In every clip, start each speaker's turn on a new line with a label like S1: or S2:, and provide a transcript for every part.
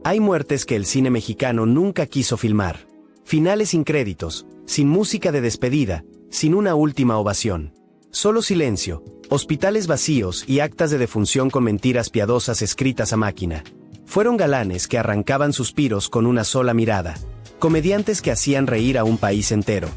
S1: Hay muertes que el cine mexicano nunca quiso filmar. Finales sin créditos, sin música de despedida, sin una última ovación. Solo silencio, hospitales vacíos y actas de defunción con mentiras piadosas escritas a máquina. Fueron galanes que arrancaban suspiros con una sola mirada. Comediantes que hacían reír a un país entero.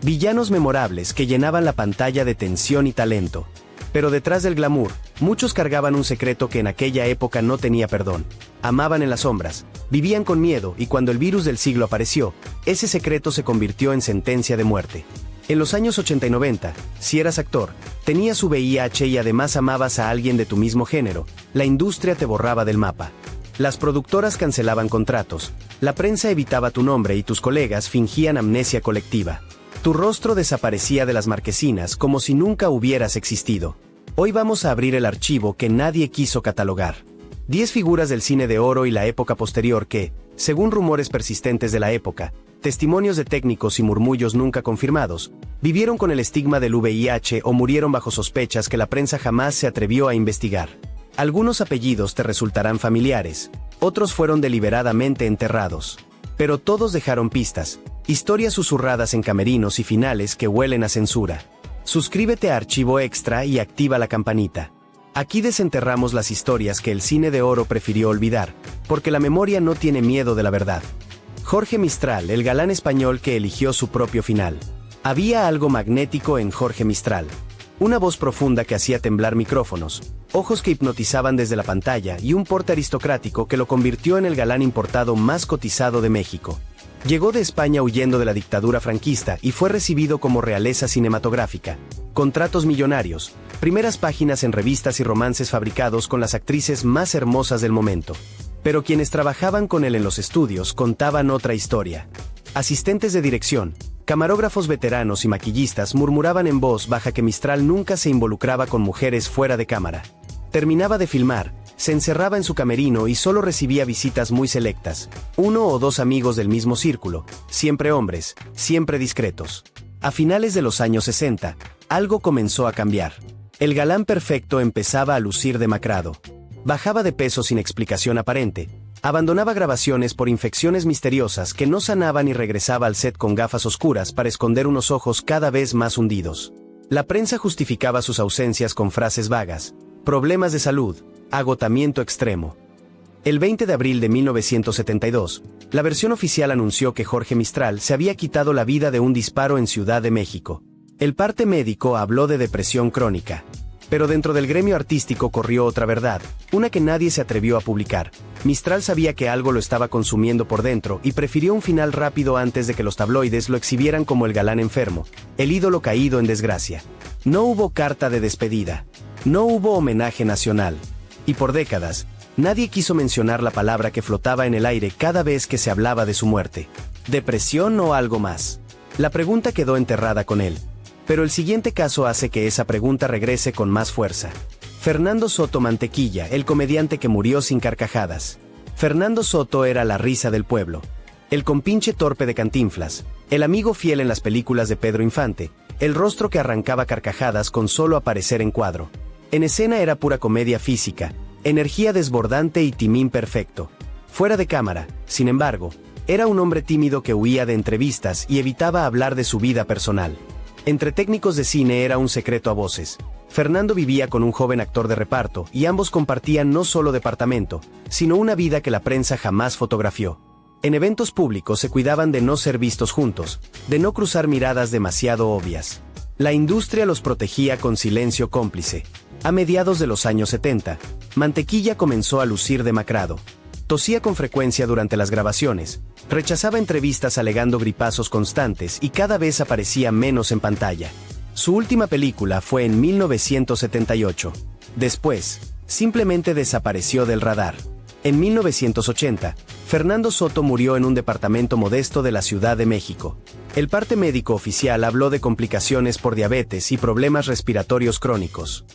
S1: Villanos memorables que llenaban la pantalla de tensión y talento. Pero detrás del glamour, muchos cargaban un secreto que en aquella época no tenía perdón. Amaban en las sombras, vivían con miedo y cuando el virus del siglo apareció, ese secreto se convirtió en sentencia de muerte. En los años 80 y 90, si eras actor, tenías VIH y además amabas a alguien de tu mismo género, la industria te borraba del mapa. Las productoras cancelaban contratos, la prensa evitaba tu nombre y tus colegas fingían amnesia colectiva. Tu rostro desaparecía de las marquesinas como si nunca hubieras existido. Hoy vamos a abrir el archivo que nadie quiso catalogar. 10 figuras del cine de oro y la época posterior que, según rumores persistentes de la época, testimonios de técnicos y murmullos nunca confirmados, vivieron con el estigma del VIH o murieron bajo sospechas que la prensa jamás se atrevió a investigar. Algunos apellidos te resultarán familiares, otros fueron deliberadamente enterrados. Pero todos dejaron pistas, historias susurradas en camerinos y finales que huelen a censura. Suscríbete a Archivo Extra y activa la campanita. Aquí desenterramos las historias que el cine de oro prefirió olvidar, porque la memoria no tiene miedo de la verdad. Jorge Mistral, el galán español que eligió su propio final. Había algo magnético en Jorge Mistral. Una voz profunda que hacía temblar micrófonos, ojos que hipnotizaban desde la pantalla y un porte aristocrático que lo convirtió en el galán importado más cotizado de México. Llegó de España huyendo de la dictadura franquista y fue recibido como realeza cinematográfica. Contratos millonarios, primeras páginas en revistas y romances fabricados con las actrices más hermosas del momento. Pero quienes trabajaban con él en los estudios contaban otra historia. Asistentes de dirección, camarógrafos veteranos y maquillistas murmuraban en voz baja que Mistral nunca se involucraba con mujeres fuera de cámara. Terminaba de filmar, se encerraba en su camerino y solo recibía visitas muy selectas, 1 o 2 amigos del mismo círculo, siempre hombres, siempre discretos. A finales de los años 60, algo comenzó a cambiar. El galán perfecto empezaba a lucir demacrado. Bajaba de peso sin explicación aparente, abandonaba grabaciones por infecciones misteriosas que no sanaban y regresaba al set con gafas oscuras para esconder unos ojos cada vez más hundidos. La prensa justificaba sus ausencias con frases vagas, problemas de salud, agotamiento extremo. El 20 de abril de 1972, la versión oficial anunció que Jorge Mistral se había quitado la vida de un disparo en Ciudad de México. El parte médico habló de depresión crónica. Pero dentro del gremio artístico corrió otra verdad, una que nadie se atrevió a publicar. Mistral sabía que algo lo estaba consumiendo por dentro y prefirió un final rápido antes de que los tabloides lo exhibieran como el galán enfermo, el ídolo caído en desgracia. No hubo carta de despedida. No hubo homenaje nacional. Y por décadas, nadie quiso mencionar la palabra que flotaba en el aire cada vez que se hablaba de su muerte. ¿Depresión o algo más? La pregunta quedó enterrada con él. Pero el siguiente caso hace que esa pregunta regrese con más fuerza. Fernando Soto Mantequilla, el comediante que murió sin carcajadas. Fernando Soto era la risa del pueblo. El compinche torpe de Cantinflas, el amigo fiel en las películas de Pedro Infante, el rostro que arrancaba carcajadas con solo aparecer en cuadro. En escena era pura comedia física, energía desbordante y timín perfecto. Fuera de cámara, sin embargo, era un hombre tímido que huía de entrevistas y evitaba hablar de su vida personal. Entre técnicos de cine era un secreto a voces. Fernando vivía con un joven actor de reparto y ambos compartían no solo departamento, sino una vida que la prensa jamás fotografió. En eventos públicos se cuidaban de no ser vistos juntos, de no cruzar miradas demasiado obvias. La industria los protegía con silencio cómplice. A mediados de los años 70, Mantequilla comenzó a lucir demacrado. Tosía con frecuencia durante las grabaciones, rechazaba entrevistas alegando gripazos constantes y cada vez aparecía menos en pantalla. Su última película fue en 1978. Después, simplemente desapareció del radar. En 1980, Fernando Soto murió en un departamento modesto de la Ciudad de México. El parte médico oficial habló de complicaciones por diabetes y problemas respiratorios crónicos.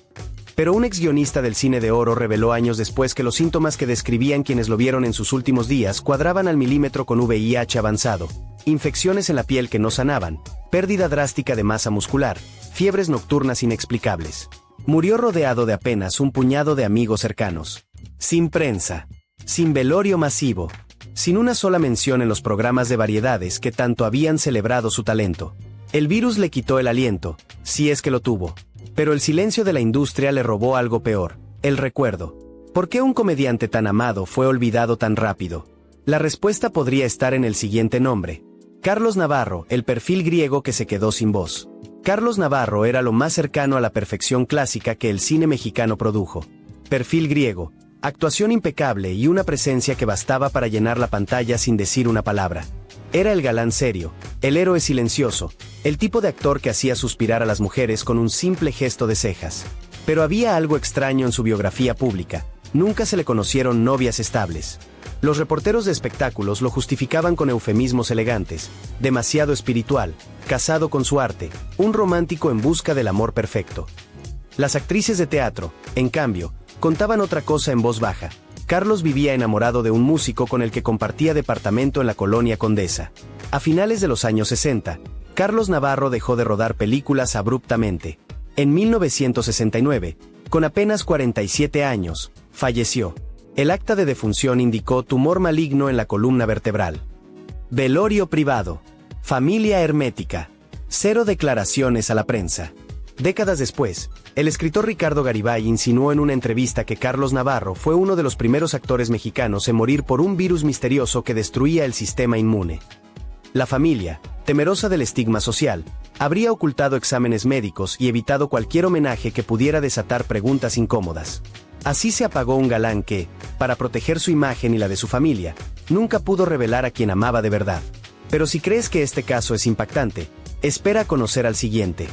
S1: Pero un exguionista del cine de oro reveló años después que los síntomas que describían quienes lo vieron en sus últimos días cuadraban al milímetro con VIH avanzado, infecciones en la piel que no sanaban, pérdida drástica de masa muscular, fiebres nocturnas inexplicables. Murió rodeado de apenas un puñado de amigos cercanos. Sin prensa. sin velorio masivo, sin una sola mención en los programas de variedades que tanto habían celebrado su talento. El virus le quitó el aliento, si es que lo tuvo. Pero el silencio de la industria le robó algo peor, el recuerdo. ¿Por qué un comediante tan amado fue olvidado tan rápido? La respuesta podría estar en el siguiente nombre. Carlos Navarro, el perfil griego que se quedó sin voz. Carlos Navarro era lo más cercano a la perfección clásica que el cine mexicano produjo. Perfil griego, actuación impecable y una presencia que bastaba para llenar la pantalla sin decir una palabra. Era el galán serio, el héroe silencioso, el tipo de actor que hacía suspirar a las mujeres con un simple gesto de cejas. Pero había algo extraño en su biografía pública. Nunca se le conocieron novias estables. Los reporteros de espectáculos lo justificaban con eufemismos elegantes, demasiado espiritual, casado con su arte, un romántico en busca del amor perfecto. Las actrices de teatro, en cambio, contaban otra cosa en voz baja. Carlos vivía enamorado de un músico con el que compartía departamento en la colonia Condesa. A finales de los años 60, Carlos Navarro dejó de rodar películas abruptamente. En 1969, con apenas 47 años, falleció. El acta de defunción indicó tumor maligno en la columna vertebral. Velorio privado. Familia hermética. Cero declaraciones a la prensa. Décadas después, el escritor Ricardo Garibay insinuó en una entrevista que Carlos Navarro fue uno de los primeros actores mexicanos en morir por un virus misterioso que destruía el sistema inmune. La familia, temerosa del estigma social, habría ocultado exámenes médicos y evitado cualquier homenaje que pudiera desatar preguntas incómodas. Así se apagó un galán que, para proteger su imagen y la de su familia, nunca pudo revelar a quien amaba de verdad. Pero si crees que este caso es impactante, espera a conocer al siguiente.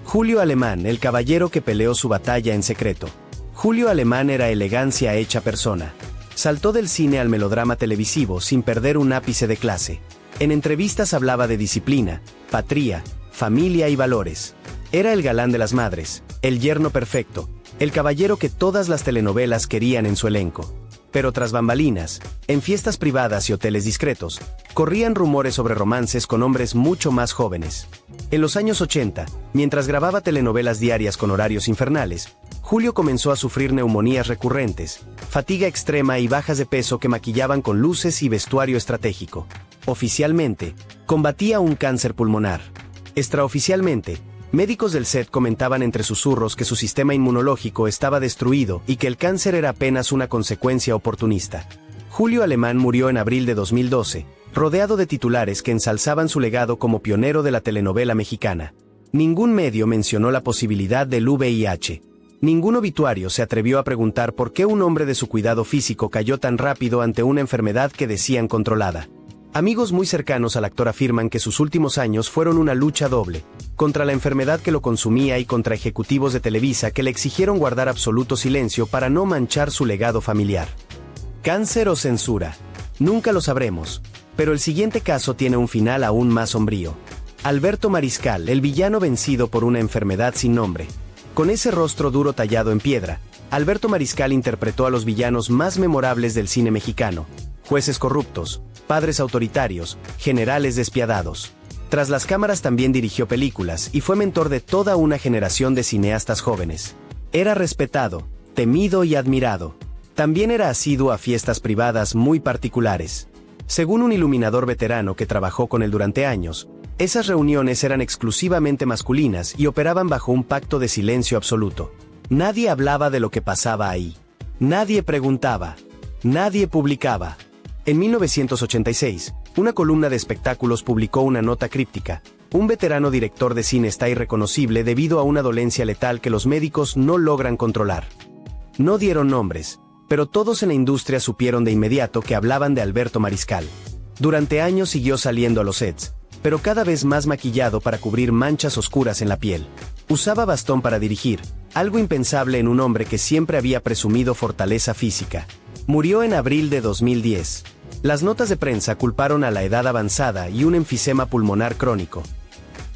S1: Julio Alemán, el caballero que peleó su batalla en secreto. Julio Alemán era elegancia hecha persona. Saltó del cine al melodrama televisivo sin perder un ápice de clase. En entrevistas hablaba de disciplina, patria, familia y valores. Era el galán de las madres, el yerno perfecto, el caballero que todas las telenovelas querían en su elenco. Pero tras bambalinas, en fiestas privadas y hoteles discretos, corrían rumores sobre romances con hombres mucho más jóvenes. En los años 80, mientras grababa telenovelas diarias con horarios infernales, Julio comenzó a sufrir neumonías recurrentes, fatiga extrema y bajas de peso que maquillaban con luces y vestuario estratégico. Oficialmente, combatía un cáncer pulmonar. Extraoficialmente, médicos del set comentaban entre susurros que su sistema inmunológico estaba destruido y que el cáncer era apenas una consecuencia oportunista. Julio Alemán murió en abril de 2012, rodeado de titulares que ensalzaban su legado como pionero de la telenovela mexicana. Ningún medio mencionó la posibilidad del VIH. Ningún obituario se atrevió a preguntar por qué un hombre de su cuidado físico cayó tan rápido ante una enfermedad que decían controlada. Amigos muy cercanos al actor afirman que sus últimos años fueron una lucha doble, contra la enfermedad que lo consumía y contra ejecutivos de Televisa que le exigieron guardar absoluto silencio para no manchar su legado familiar. ¿Cáncer o censura? Nunca lo sabremos, pero el siguiente caso tiene un final aún más sombrío. Alberto Mariscal, el villano vencido por una enfermedad sin nombre. Con ese rostro duro tallado en piedra, Alberto Mariscal interpretó a los villanos más memorables del cine mexicano: jueces corruptos, padres autoritarios, generales despiadados. Tras las cámaras también dirigió películas y fue mentor de toda una generación de cineastas jóvenes. Era respetado, temido y admirado. También era asiduo a fiestas privadas muy particulares. Según un iluminador veterano que trabajó con él durante años, esas reuniones eran exclusivamente masculinas y operaban bajo un pacto de silencio absoluto. Nadie hablaba de lo que pasaba ahí. Nadie preguntaba. Nadie publicaba. En 1986, una columna de espectáculos publicó una nota críptica: un veterano director de cine está irreconocible debido a una dolencia letal que los médicos no logran controlar. No dieron nombres, pero todos en la industria supieron de inmediato que hablaban de Alberto Mariscal. Durante años siguió saliendo a los sets, pero cada vez más maquillado para cubrir manchas oscuras en la piel. Usaba bastón para dirigir, algo impensable en un hombre que siempre había presumido fortaleza física. Murió en abril de 2010. Las notas de prensa culparon a la edad avanzada y un enfisema pulmonar crónico.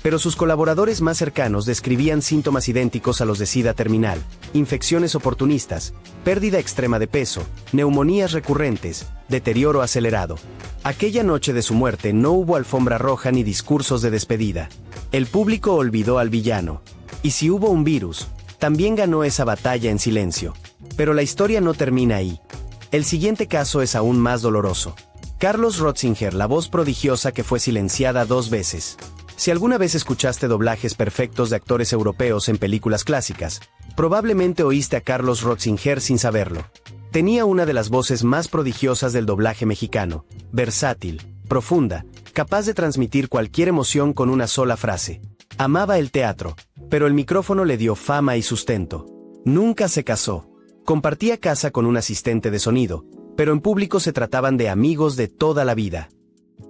S1: Pero sus colaboradores más cercanos describían síntomas idénticos a los de SIDA terminal, infecciones oportunistas, pérdida extrema de peso, neumonías recurrentes, deterioro acelerado. Aquella noche de su muerte no hubo alfombra roja ni discursos de despedida. El público olvidó al villano. Y si hubo un virus, también ganó esa batalla en silencio. Pero la historia no termina ahí. El siguiente caso es aún más doloroso. Carlos Rotzinger, la voz prodigiosa que fue silenciada 2 veces. Si alguna vez escuchaste doblajes perfectos de actores europeos en películas clásicas, probablemente oíste a Carlos Rotzinger sin saberlo. Tenía una de las voces más prodigiosas del doblaje mexicano, versátil, profunda, capaz de transmitir cualquier emoción con una sola frase. Amaba el teatro, pero el micrófono le dio fama y sustento. Nunca se casó. Compartía casa con un asistente de sonido, pero en público se trataban de amigos de toda la vida.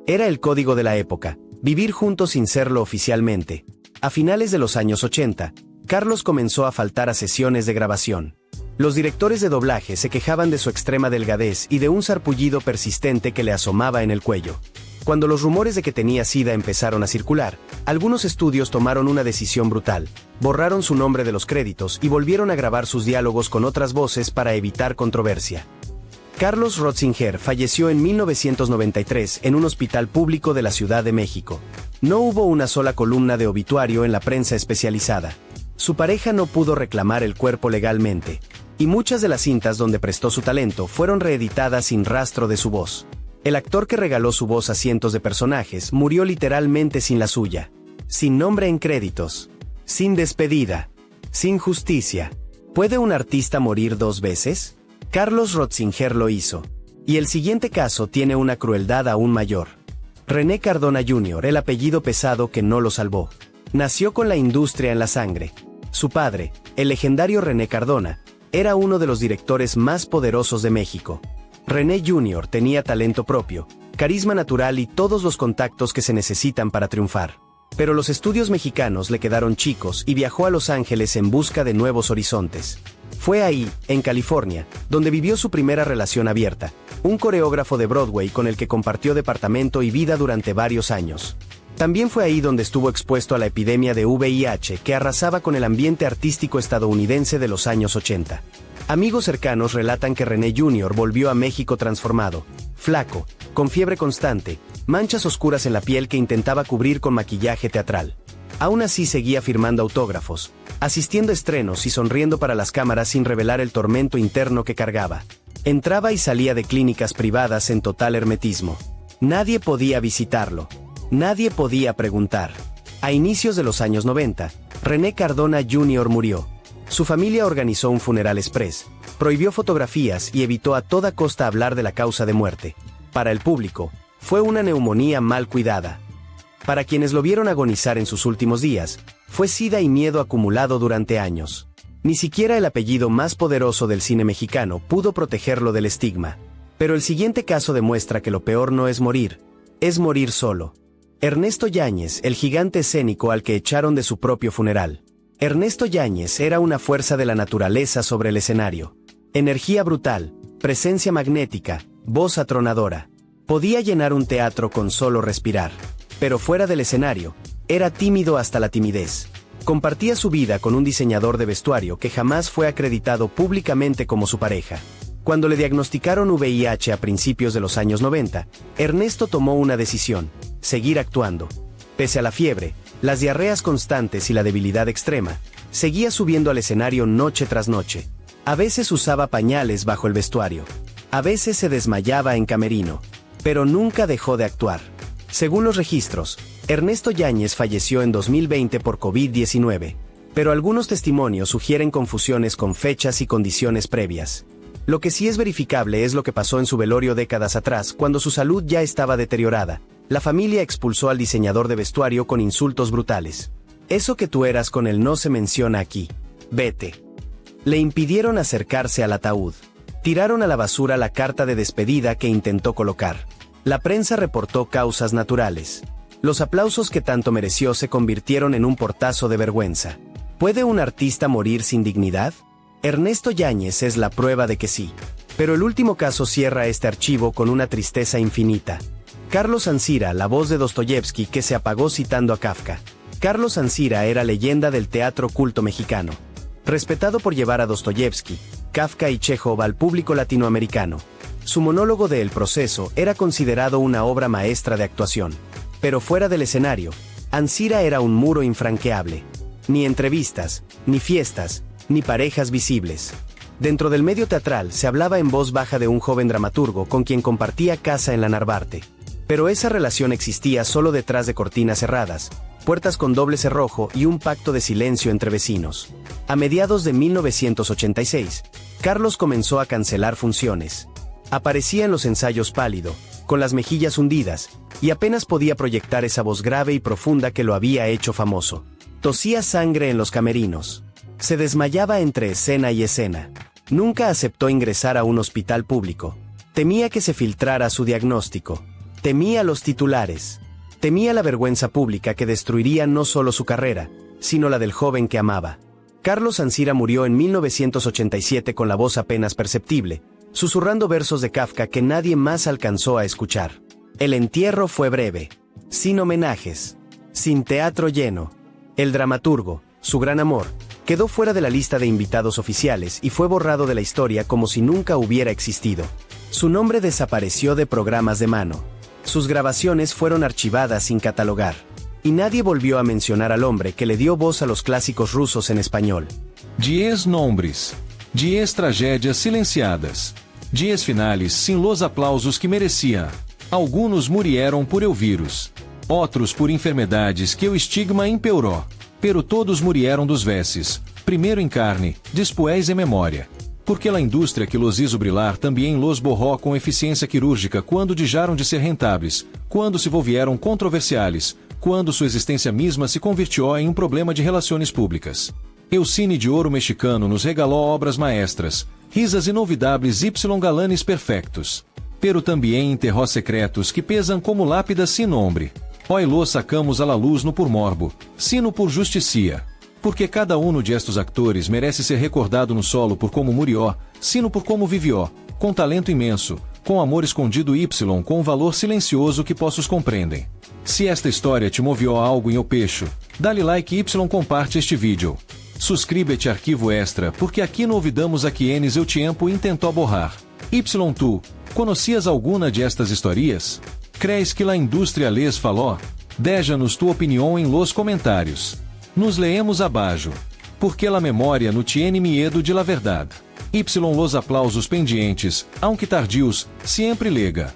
S1: Era el código de la época, vivir juntos sin serlo oficialmente. A finales de los años 80, Carlos comenzó a faltar a sesiones de grabación. Los directores de doblaje se quejaban de su extrema delgadez y de un sarpullido persistente que le asomaba en el cuello. Cuando los rumores de que tenía SIDA empezaron a circular, algunos estudios tomaron una decisión brutal. Borraron su nombre de los créditos y volvieron a grabar sus diálogos con otras voces para evitar controversia. Carlos Rotzinger falleció en 1993 en un hospital público de la Ciudad de México. No hubo una sola columna de obituario en la prensa especializada. Su pareja no pudo reclamar el cuerpo legalmente, y muchas de las cintas donde prestó su talento fueron reeditadas sin rastro de su voz. El actor que regaló su voz a cientos de personajes murió literalmente sin la suya. Sin nombre en créditos. Sin despedida. Sin justicia. ¿Puede un artista morir 2 veces? Carlos Rotzinger lo hizo. Y el siguiente caso tiene una crueldad aún mayor. René Cardona Jr., el apellido pesado que no lo salvó. Nació con la industria en la sangre. Su padre, el legendario René Cardona, era uno de los directores más poderosos de México. René Jr. tenía talento propio, carisma natural y todos los contactos que se necesitan para triunfar. Pero los estudios mexicanos le quedaron chicos y viajó a Los Ángeles en busca de nuevos horizontes. Fue ahí, en California, donde vivió su primera relación abierta, un coreógrafo de Broadway con el que compartió departamento y vida durante varios años. También fue ahí donde estuvo expuesto a la epidemia de VIH que arrasaba con el ambiente artístico estadounidense de los años 80. Amigos cercanos relatan que René Jr. volvió a México transformado, flaco, con fiebre constante, manchas oscuras en la piel que intentaba cubrir con maquillaje teatral. Aún así seguía firmando autógrafos, asistiendo a estrenos y sonriendo para las cámaras sin revelar el tormento interno que cargaba. Entraba y salía de clínicas privadas en total hermetismo. Nadie podía visitarlo. Nadie podía preguntar. A inicios de los años 90, René Cardona Jr. murió. Su familia organizó un funeral express, prohibió fotografías y evitó a toda costa hablar de la causa de muerte. Para el público, fue una neumonía mal cuidada. Para quienes lo vieron agonizar en sus últimos días, fue SIDA y miedo acumulado durante años. Ni siquiera el apellido más poderoso del cine mexicano pudo protegerlo del estigma. Pero el siguiente caso demuestra que lo peor no es morir solo. Ernesto Yáñez, el gigante escénico al que echaron de su propio funeral. Ernesto Yáñez era una fuerza de la naturaleza sobre el escenario. Energía brutal, presencia magnética, voz atronadora. Podía llenar un teatro con solo respirar. Pero fuera del escenario, era tímido hasta la timidez. Compartía su vida con un diseñador de vestuario que jamás fue acreditado públicamente como su pareja. Cuando le diagnosticaron VIH a principios de los años 90, Ernesto tomó una decisión: seguir actuando. Pese a la fiebre, las diarreas constantes y la debilidad extrema, seguía subiendo al escenario noche tras noche. A veces usaba pañales bajo el vestuario. A veces se desmayaba en camerino. Pero nunca dejó de actuar. Según los registros, Ernesto Yáñez falleció en 2020 por COVID-19. Pero algunos testimonios sugieren confusiones con fechas y condiciones previas. Lo que sí es verificable es lo que pasó en su velorio décadas atrás, cuando su salud ya estaba deteriorada. La familia expulsó al diseñador de vestuario con insultos brutales. Eso que tú eras con él no se menciona aquí. Vete. Le impidieron acercarse al ataúd. Tiraron a la basura la carta de despedida que intentó colocar. La prensa reportó causas naturales. Los aplausos que tanto mereció se convirtieron en un portazo de vergüenza. ¿Puede un artista morir sin dignidad? Ernesto Yáñez es la prueba de que sí. Pero el último caso cierra este archivo con una tristeza infinita. Carlos Ancira, la voz de Dostoyevski que se apagó citando a Kafka. Carlos Ancira era leyenda del teatro culto mexicano. Respetado por llevar a Dostoyevski, Kafka y Chekhov al público latinoamericano. Su monólogo de El proceso era considerado una obra maestra de actuación. Pero fuera del escenario, Ancira era un muro infranqueable. Ni entrevistas, ni fiestas, ni parejas visibles. Dentro del medio teatral se hablaba en voz baja de un joven dramaturgo con quien compartía casa en la Narvarte. Pero esa relación existía solo detrás de cortinas cerradas, puertas con doble cerrojo y un pacto de silencio entre vecinos. A mediados de 1986, Carlos comenzó a cancelar funciones. Aparecía en los ensayos pálido, con las mejillas hundidas, y apenas podía proyectar esa voz grave y profunda que lo había hecho famoso. Tosía sangre en los camerinos. Se desmayaba entre escena y escena. Nunca aceptó ingresar a un hospital público. Temía que se filtrara su diagnóstico. Temía los titulares. Temía la vergüenza pública que destruiría no solo su carrera, sino la del joven que amaba. Carlos Ancira murió en 1987 con la voz apenas perceptible, susurrando versos de Kafka que nadie más alcanzó a escuchar. El entierro fue breve, sin homenajes, sin teatro lleno. El dramaturgo, su gran amor, quedó fuera de la lista de invitados oficiales y fue borrado de la historia como si nunca hubiera existido. Su nombre desapareció de programas de mano. Sus grabaciones fueron archivadas sin catalogar. Y nadie volvió a mencionar al hombre que le dio voz a los clásicos rusos en español.
S2: Dies nombres. Dies tragédias silenciadas. Dies finales sin los aplausos que merecia. Algunos murieron por el vírus. Outros por enfermedades que o estigma empeoró. Pero todos murieron dos veces. Primeiro em carne, después em memória. Porque a indústria que los hizo brilhar também los borró com eficiência quirúrgica quando deixaram de ser rentáveis, quando se volvieron controversiais, quando sua existência mesma se convirtió em problema de relações públicas. El cine de ouro mexicano nos regaló obras maestras, risas inolvidables y galanes perfectos. Pero também enterró secretos que pesam como lápidas sin nombre. Hoy los sacamos a la luz no por morbo, sino por justicia. Porque cada um de estes actores merece ser recordado no solo por como murió, sino por como vivió, com talento imenso, com amor escondido y com valor silencioso que possos compreendem. Se esta história te movió a algo em o pecho, dá-lhe like y comparte este vídeo. Suscríbete arquivo extra porque aqui não olvidamos a quienes eu tempo intentou borrar. Tu, conhecias alguma de estas historias? Crees que la indústria les falou? Deja-nos tua opinião em los comentários. Nos leemos abaixo. Porque la memória no tiene miedo de la verdade. Los aplausos pendientes, aunque tardios, sempre lega.